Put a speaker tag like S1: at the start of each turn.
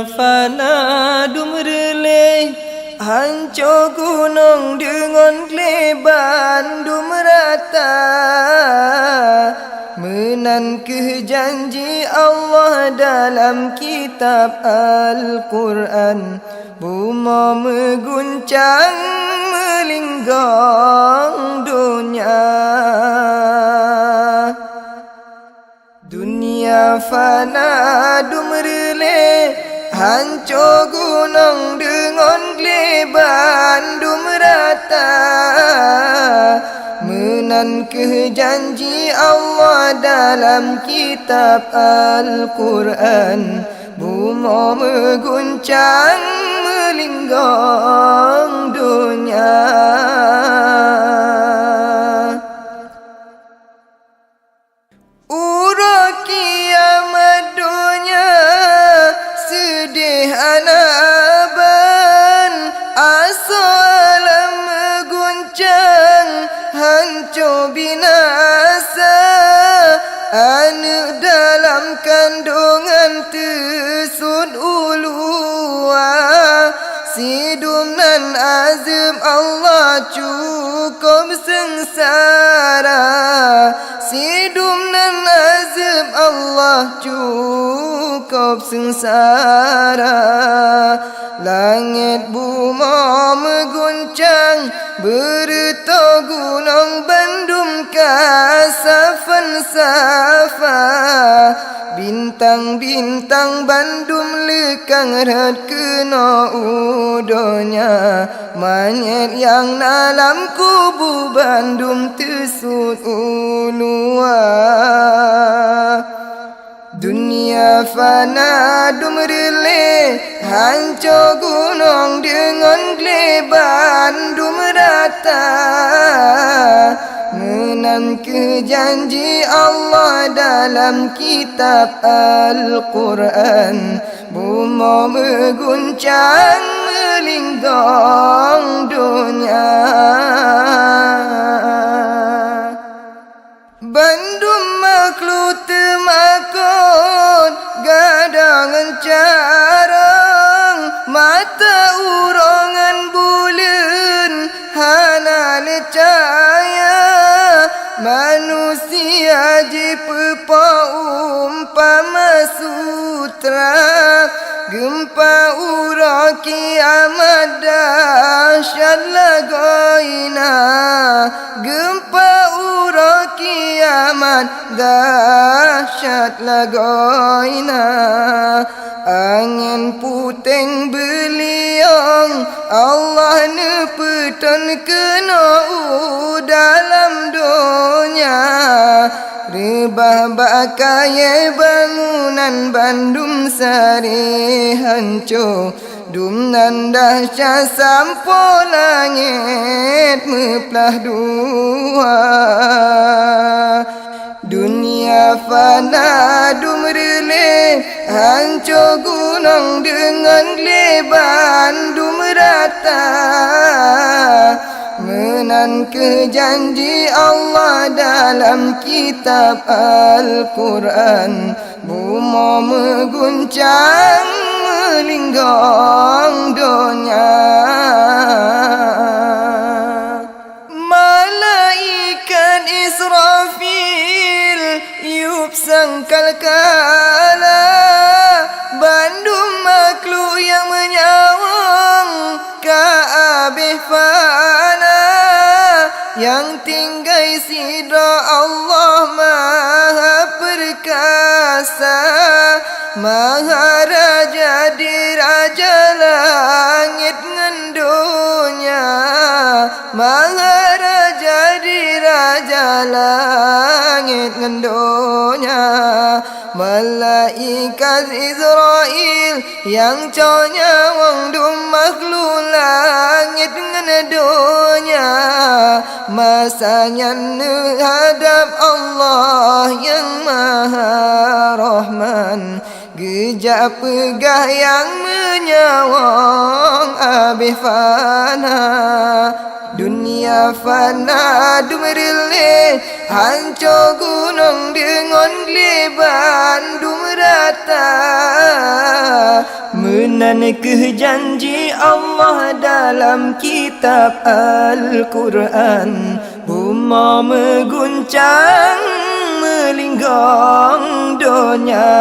S1: fana dumrele hancur gunung dengan leban merata menangkah janji Allah dalam kitab Al-Quran. Bumi mengguncang melinggang dunia. Dunia fana dumrele hancur gunung dengan leban merata menangkah janji Allah dalam kitab Al-Quran. Bumi mengguncang melinggang dunia. Urut kiamat dunia sedih anaban asalam mengguncang hancur binasa. Anak dalam kandungan tersud ulua sidum nan azam Allah cukup sengsara. Sidum nan azam Allah cukup sengsara. Langit bumi mengguncang berita gunung bandum kasafan safa. Bintang-bintang bandum lekang rat kena udonya. Manyet yang dalam kubu bandum tersud ulua. Dunia fana dumrele hancur gunung dengan leban merata menangkah janji Allah dalam kitab Al-Quran. Bumi mengguncang melinggang dunia. Bandum makhluk temakut gadangan carang mata urangan bulan hana lecaya. Manusia jepepa umpama sutra gempa ura kiamat dahsyat lagoina. Gempa ura kiamat dahsyat lagoina. Angin puting beliung Allah nepetan kena dalam dunia. Rebah bakaya bangunan bandum sari hancur. Dumnan dahsyat sampo langit meplah dua. Dunia fana dumrele hancur gunung dengan leban merata menangkah janji Allah dalam kitab Al-Quran. Bumi mengguncang melinggang dunia. Malaikat Israfil yub sangkal kala bandum makhluk yang menyawang Ka'bah fana yang tinggai sidra Allah maha perkasa. Maha raja di raja langit ngendunya. Maha raja di raja langit ngendunya. Malaikat Israel yang conya wang dum makhluk langit ngendunya. Masanya menghadap Allah yang maha Rahman. Gejak pegah yang menyawang abih fana. Dunia fana dumrele hancur gunung dengan bandung rata. Menanekeh janji Allah dalam kitab Al-Quran, bumi mengguncang melinggang dunia.